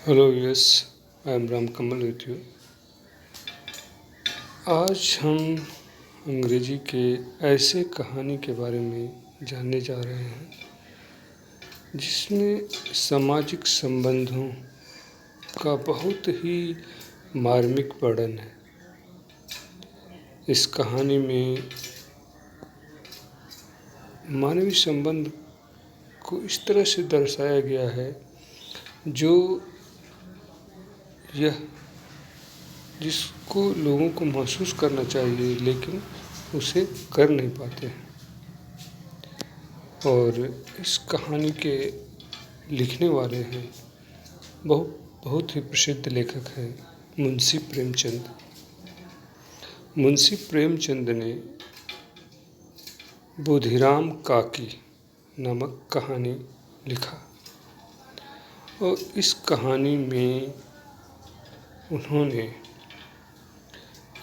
Hello yes, I am Ram Kamal with you. आज हम अंग्रेजी के ऐसे कहानी के बारे में जानने जा रहे हैं जिसमें सामाजिक संबंधों का बहुत ही मार्मिक वर्णन है। इस कहानी में मानवीय संबंध को इस तरह से दर्शाया गया है जो यह जिसको लोगों को महसूस करना चाहिए लेकिन उसे कर नहीं पाते हैं। और इस कहानी के लिखने वाले हैं बहुत ही प्रसिद्ध लेखक हैं मुंशी प्रेमचंद। मुंशी प्रेमचंद ने बुधिराम काकी नामक कहानी लिखा और इस कहानी में उन्होंने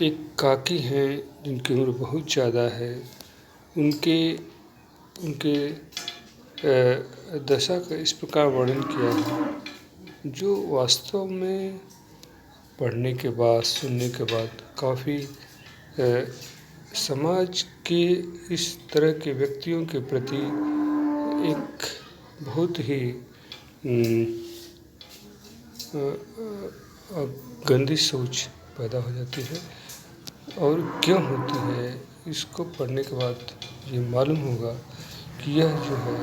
एक काकी हैं जिनकी उम्र बहुत ज़्यादा है, उनके उनके दशा का इस प्रकार वर्णन किया है जो वास्तव में पढ़ने के बाद सुनने के बाद काफ़ी समाज के इस तरह के व्यक्तियों के प्रति एक बहुत ही गंदी सोच पैदा हो जाती है। और क्यों होती है इसको पढ़ने के बाद ये मालूम होगा कि यह जो है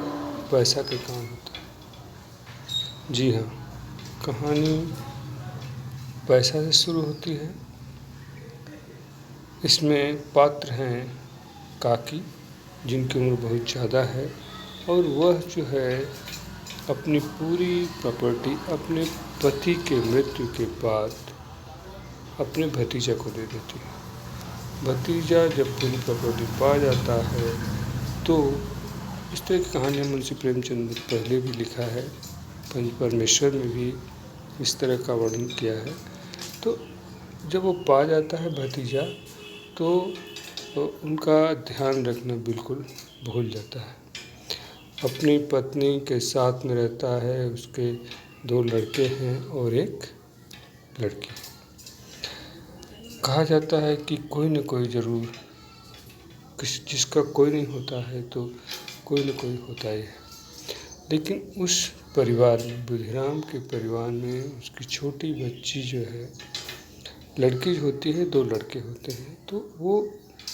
पैसा के काम होता है। जी हाँ, कहानी पैसा से शुरू होती है। इसमें पात्र हैं काकी जिनकी उम्र बहुत ज़्यादा है और वह जो है अपनी पूरी प्रॉपर्टी अपने पति के मृत्यु के बाद अपने भतीजा को दे देती है। भतीजा जब पूरी प्रॉपर्टी पा जाता है तो इस तरह की कहानियाँ मुंशी प्रेमचंद ने पहले भी लिखा है, पंच परमेश्वर में भी इस तरह का वर्णन किया है। तो जब वो पा जाता है भतीजा तो उनका ध्यान रखना बिल्कुल भूल जाता है। अपनी पत्नी के साथ में रहता है, उसके 2 लड़के हैं और 1 लड़की। कहा जाता है कि कोई न कोई ज़रूर जिसका कोई नहीं होता है तो कोई न कोई होता ही है। लेकिन उस परिवार में, बुधिराम के परिवार में उसकी छोटी बच्ची जो है, लड़की होती है, 2 लड़के होते हैं, तो वो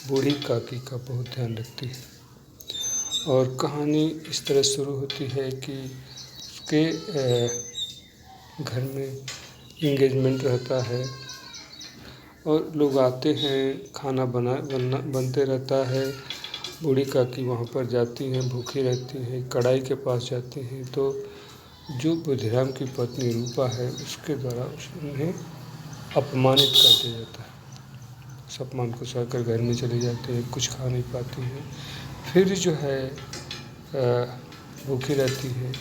बूढ़ी काकी का बहुत ध्यान रखती है। और कहानी इस तरह शुरू होती है कि उसके घर में इंगेजमेंट रहता है और लोग आते हैं, खाना बनते रहता है। बूढ़ी काकी वहाँ पर जाती हैं, भूखी रहती हैं, कढ़ाई के पास जाती हैं तो जो बुधिराम की पत्नी रूपा है उसके द्वारा उन्हें अपमानित कर दिया जाता है। उस अपमान को सहकर घर में चले जाते हैं, कुछ खा नहीं पाती हैं, फिर जो है भूखी रहती है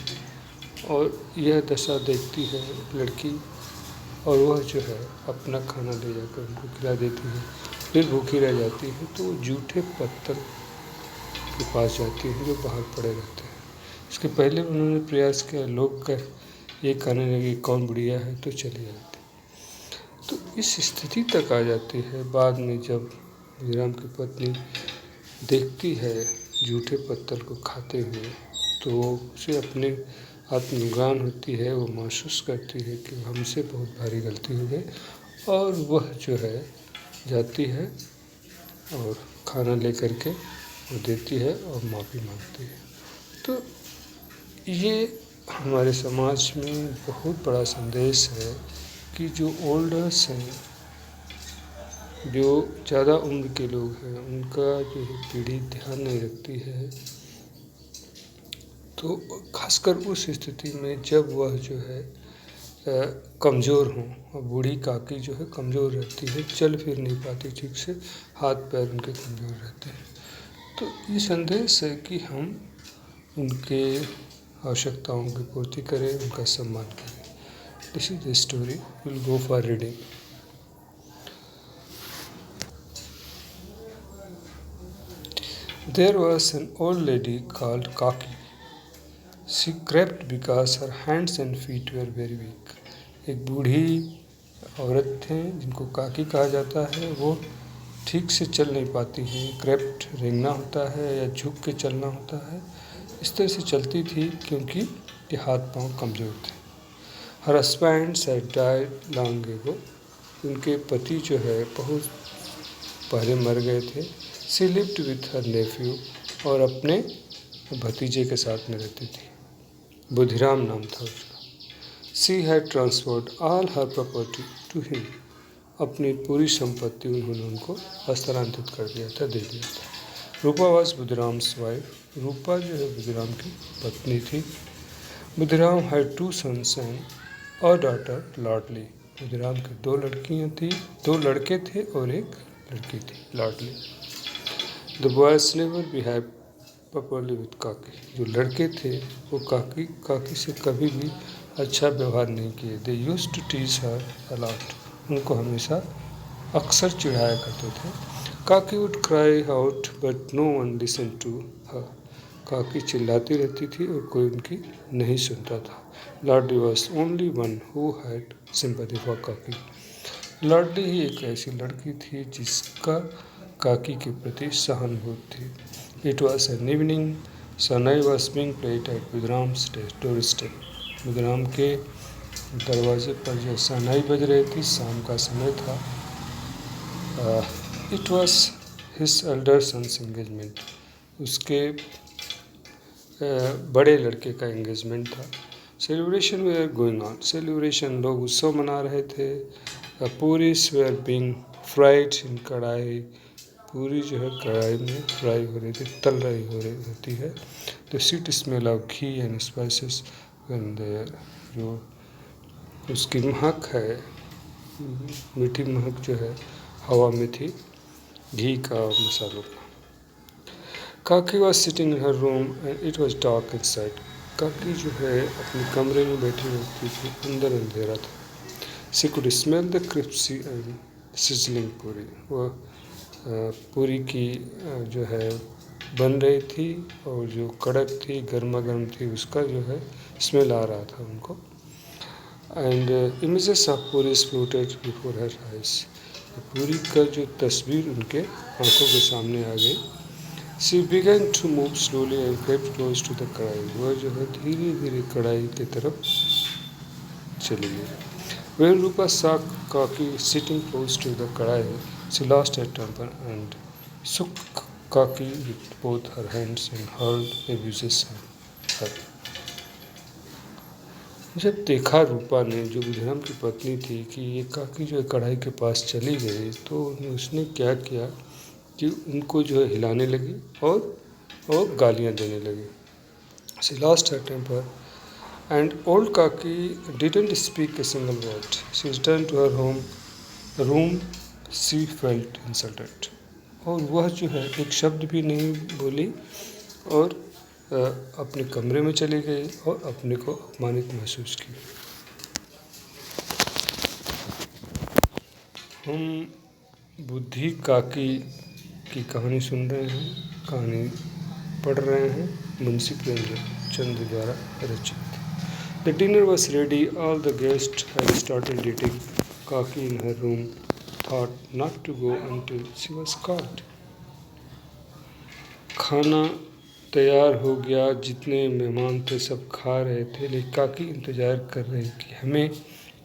और यह दशा देखती है लड़की और वह जो है अपना खाना ले जाकर उनको खिला देती है। फिर भूखी रह जाती है तो जूठे पत्थर के पास जाती है जो बाहर पड़े रहते हैं। इसके पहले उन्होंने प्रयास किया, लोग का ये कहने लगे कौन बुढ़िया है तो चली जाती। तो इस स्थिति तक आ जाती है। बाद में जब बुधिराम की पत्नी देखती है जूठे पत्थर को खाते हुए तो उसे अपने आत्मज्ञान होती है, वो महसूस करती है कि हमसे बहुत भारी गलती हो गई और वह जो है जाती है और खाना लेकर के वो देती है और माफ़ी मांगती है। तो ये हमारे समाज में बहुत बड़ा संदेश है कि जो ओल्डर्स हैं, जो ज़्यादा उम्र के लोग हैं, उनका जो है पीढ़ी ध्यान नहीं रखती है। तो खासकर उस स्थिति में जब वह जो है कमज़ोर हों, और बूढ़ी काकी जो है कमज़ोर रहती है, चल फिर नहीं पाती ठीक से, हाथ पैर उनके कमज़ोर रहते हैं। तो ये संदेश है कि हम उनके आवश्यकताओं की पूर्ति करें, उनका सम्मान करें। This is the story, will go for reading. There was an old lady called Kaki. She crept because her hands and feet were very weak. एक बूढ़ी औरत थे जिनको काकी कहा जाता है, वो ठीक से चल नहीं पाती हैं, क्रैप्ट रेंगना होता है या झुक के चलना होता है। इस तरह से चलती थी क्योंकि ये हाथ पांव कमज़ोर थे। Her husband had died long ago, उनके पति जो है बहुत पहले मर गए थे। She lived with her Neiphiu, और अपने भतीजे के साथ में रहती थी, बुधिराम नाम था उसका। She had transferred all her property to him, अपनी पूरी संपत्ति उन्होंने उनको हस्तांतरित कर दिया था, दे दिया था। रूपा वॉज बुधिराम्स वाइफ, रूपा जो है बुधिराम की पत्नी थी। Budhiram had 2 sons and a daughter Ladli, Budhiram की 2 लड़कियां थी, 2 लड़के थे और एक लड़की थी, Ladli. The boys never behave properly with Kaki, जो लड़के थे वो काकी से कभी भी अच्छा व्यवहार नहीं किए। They use to tease her a lot, उनको हमेशा अक्सर चिढ़ाया करते थे। Kaki would cry out but no one listen to her, Kaki चिल्लाती रहती थी और कोई उनकी नहीं सुनता था। Ladli was only one who had sympathy for Kaki, Ladli ही एक ऐसी लड़की थी जिसका काकी के प्रति सहानुभूति थी। It was an evening, sanai was being played at Budhiram's doorstep, Budhiram के दरवाजे पर जो शहनाई बज रही थी, शाम का समय था। It was his elder son's engagement, उसके बड़े लड़के का एंगेजमेंट था। Celebration were going on, celebration लोग उत्सव मना रहे थे। Puris were being fried in kadhai, पूरी जो है कढ़ाई में फ्राई हो रही थी, तल रही होती है। The sweet smell of ghee and spices when there, जो उसकी महक है, मीठी महक जो है हवा में थी, घी का और मसालों का। काकी was sitting in her room and it was dark inside, काकी जो है अपने कमरे में बैठी रहती थी, अंदर अंधेरा था। She could smell the crispy and sizzling पूरी, वह पूरी की जो है बन रही थी और जो कड़क थी, गर्मा गर्म थी, उसका जो है स्मेल आ रहा था उनको। एंड इमेजेस ऑफ पूरी फ्लोटेड बिफोर हर आइज, पूरी का जो तस्वीर उनके आंखों के सामने आ गई। She began to move slowly and kept close to the kadhai, वह जो है धीरे धीरे कढ़ाई की तरफ चली गई। When Rupa saw Kaki sitting close to the कढ़ाई, she lost her temper and shook Kaki with both her hands and hurled abuses at her. जब देखा रूपा ने, जो बुधिराम की पत्नी थी, कि ये काकी जो है कढ़ाई के पास चली गई, तो उसने क्या किया कि उनको जो है हिलाने लगी और गालियाँ देने लगी। She lost her temper and old Kaki didn't speak a single word. She returned to her room. She felt insulted. और वह जो है एक शब्द भी नहीं बोली और अपने कमरे में चली गई और अपने को अपमानित महसूस की। हम बुद्धि काकी की कहानी सुन रहे हैं, कहानी पढ़ रहे हैं, मुंशी प्रेमचंद द्वारा रचित। The dinner was ready. All the guests had started eating. Kaki in her room thought not to go until she was called. खाना तैयार हो गया, जितने मेहमान थे सब खा रहे थे, लेकिन काकी इंतज़ार कर रही थी, हमें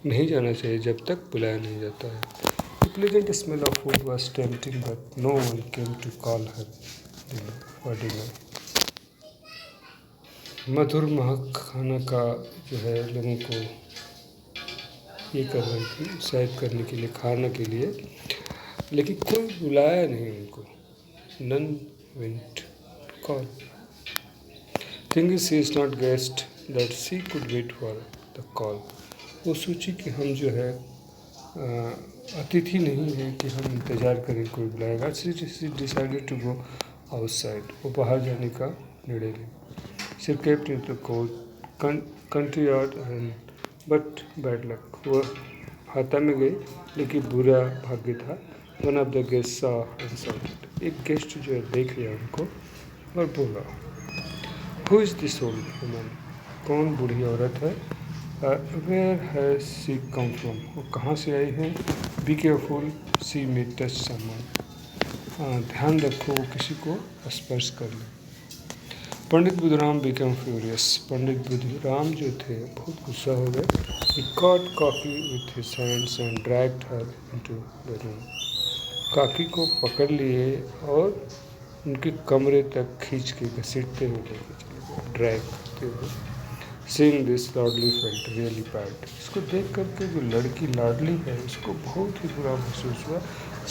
नहीं जाना चाहिए जब तक बुलाया नहीं जाता है। The pleasant smell of food was tempting, but no one came to call her for dinner. मधुर महक खाना का जो है लोगों को ये कर रही थी, उत्साहित करने के लिए, खाने के लिए, लेकिन कोई बुलाया नहीं उनको। None went to call. Thinking she is not guest, that she could wait for the call. वो सोची कि हम जो है अतिथि नहीं है कि हम इंतज़ार करें कोई बुलाएगा। She decided to go outside. वो बाहर जाने का निर्णय ली। She kept in the cold country yard and but bad luck. वह हाथा में गई, लेकिन बुरा भाग्य था। One of the guests saw and shouted. एक गेस्ट जो है देख लिया उनको और बोला, Who is this old woman? कौन बूढ़ी औरत है where has she come from, वो कहाँ से आई है? Be careful she may touch someone, ध्यान रखो वो किसी को स्पर्श कर ले। पंडित बुधराम बिकम फ्यूरियस, पंडित बुधराम जो थे बहुत गुस्सा हो गए। He caught Kaki with his hands and dragged her into the room, Kaki को पकड़ लिए और उनके कमरे तक खींच के घसीटते हुए लेके चले गए, ड्रैग करते हुए। Seeing this Ladli felt really bad, इसको देख करके जो लड़की लाडली है उसको बहुत ही बुरा महसूस हुआ।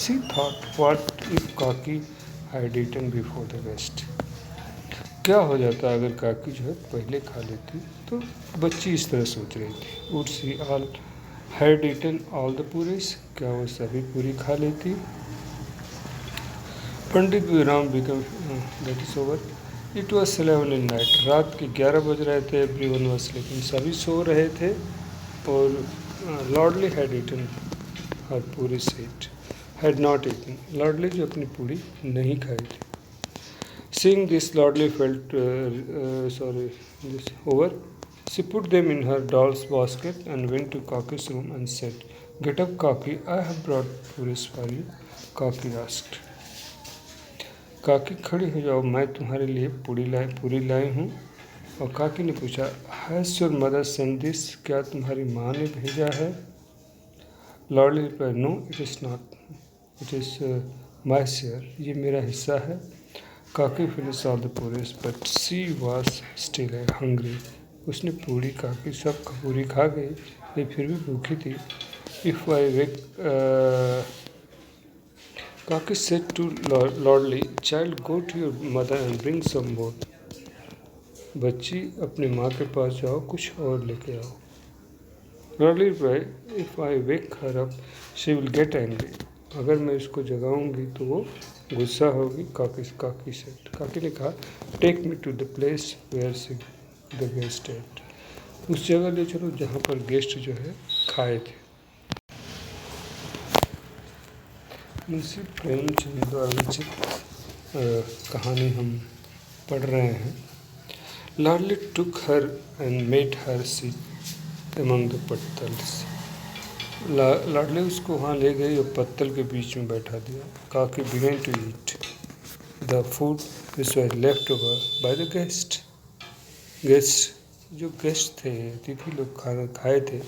She thought what if Kaki had eaten before the guest, क्या हो जाता अगर काकी जो है पहले खा लेती? तो बच्ची इस तरह सोच रही थी। Would she all had eaten all the puris, क्या वो सभी पूरी खा लेती? Pandit Viram become that is over. It was 11 in night, रात के 11 बज रहे थे। एवरीवन वाज स्लीपिंग, सभी सो रहे थे। और लॉर्डली हैड ईटन हर पूरी सीट, हैड नॉट ईटन, लॉर्डली जो अपनी पूरी नहीं खाई थी। Seeing this, Lordly felt this over. She put them in her doll's basket and went to Kaki's room and said, "Get up, Kaki. I have brought puris for you." Kaki asked. काकी खड़ी हो जाओ, मैं तुम्हारे लिए पूरी लाई हूँ। और काकी ने पूछा, Has your mother sent this? क्या तुम्हारी माँ ने भेजा है? Lordly replied, No, it is not. It is my share. ये मेरा हिस्सा है। काकी finish all the puris but she was still hungry, उसने पूरी काकी सब पूरी खा गई, ये फिर भी भूखी थी। If I wake, Kaki said to Ladli, child go to your mother and bring some more, बच्ची अपनी माँ के पास जाओ, कुछ और लेके आओ। Ladli reply, if I wake her up she will get angry, अगर मैं इसको जगाऊंगी तो वो गुस्सा होगी। काकी से काकी ने कहा, take me to the place where she the guest ate, उस जगह ले चलो जहाँ पर गेस्ट जो है खाए थे। मुंशी प्रेमचंद द्वारा रचित कहानी हम पढ़ रहे हैं। Ladli took her and made her seat among the pattals, Ladli उसको वहाँ ले गई और पत्तल के बीच में बैठा दिया। Kaki began to eat the food which was left over by the guest, जो गेस्ट थे, अतिथि लोग खाना खाए थे,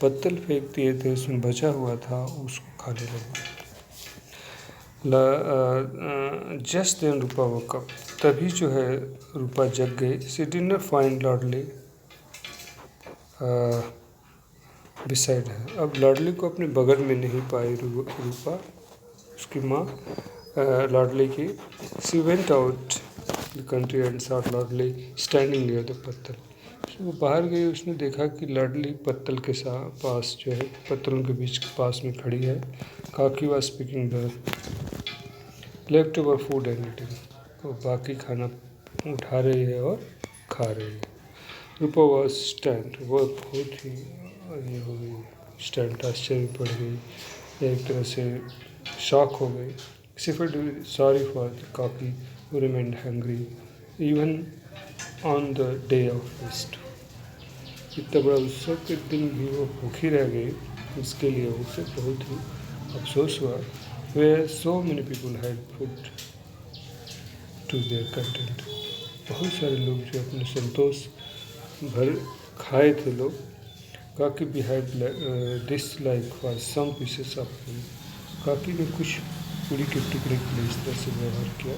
पत्तल फेंक दिए थे, उसमें बचा हुआ था, उसको खाने लगे। Just then Rupa woke up, तभी जो है रूपा जग गई। She did not find Ladli beside है, अब लॉर्डली को अपने बगल में नहीं पाई रूपा, उसकी माँ लॉर्डली की। She went out the country and sought Ladli standing near the pattal, वो बाहर गई, उसने देखा कि लॉर्डली पत्तल के पास जो है, पत्तलों के बीच पास में खड़ी है। काकी was speaking the left over food and eating, वो बाकी खाना उठा रही है और खा रही है। रूपा वॉज स्टैंड, वो बहुत ही ये हो गई, स्टैंड आश्चर्य पड़ गई, एक तरह से शॉक हो गई। She felt sorry for the Kaki who remained hungry even on the day of feast, इतना बड़ा उत्सव के दिन भी वो भूखी रह गई, इसके लिए उसे बहुत ही अफसोस हुआ। Where so many people had food to their content, बहुत सारे लोग जो अपने संतोष भर खाए थे लोग। Kaki behind this like for some pieces of food, Kaki ने कुछ पूरी के टुकड़े के लिए इस तरह से व्यवहार किया।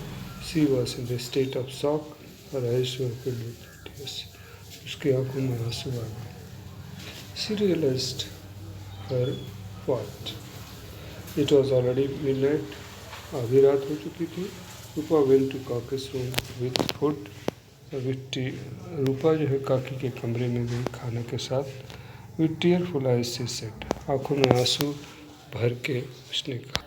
She was in the state of shock, और ऐश्वर्य फिल्ड विद टीयर्स, उसकी आंखों में आंसू आ गए। She realised her what, it was already midnight, आधी रात हो चुकी थी। Rupa went to Kaki's room with food with tea, Rupa जो है काकी के कमरे में गई खाने के साथ। With tearful eyes she said, आंखों में आंसू भर के उसने कहा,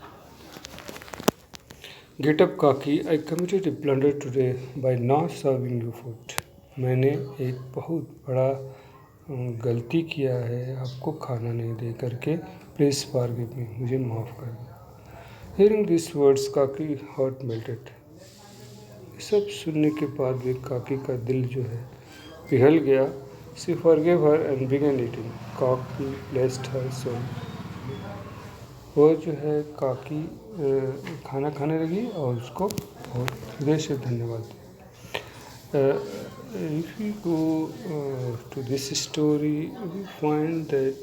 get up Kaki, I committed a blunder today by not serving you food, मैंने एक बहुत बड़ा गलती किया है आपको खाना नहीं दे करके, प्लीज़ फॉरगिव मी, मुझे माफ़ कर दो। हियरिंग दिस वर्ड्स काकी हार्ट मेल्टेड, सब सुनने के बाद भी काकी का दिल जो है पिघल गया। She forgave her and began eating. Cocky blessed her soul. वो जो है काकी खाना खाने लगी और उसको बहुत हृदय से धन्यवाद दिया. If we go to this story, we find that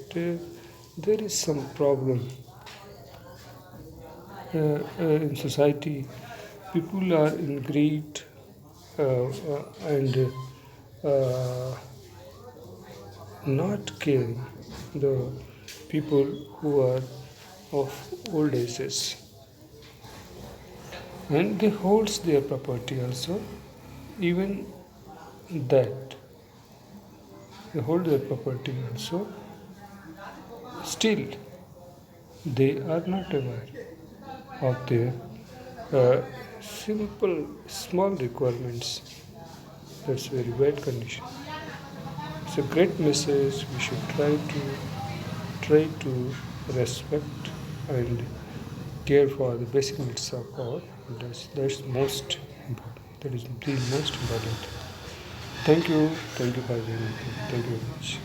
there is some problem in society. People are in greed and not caring the people who are of old ages, and they holds their property also. Even that they hold their property also, still they are not aware of their uh, simple small requirements. That's very bad condition. It's a great message. We should try to respect and care for the basic needs of our elders. That's most important. That is the most important. Thank you for being with me. Thank you very much.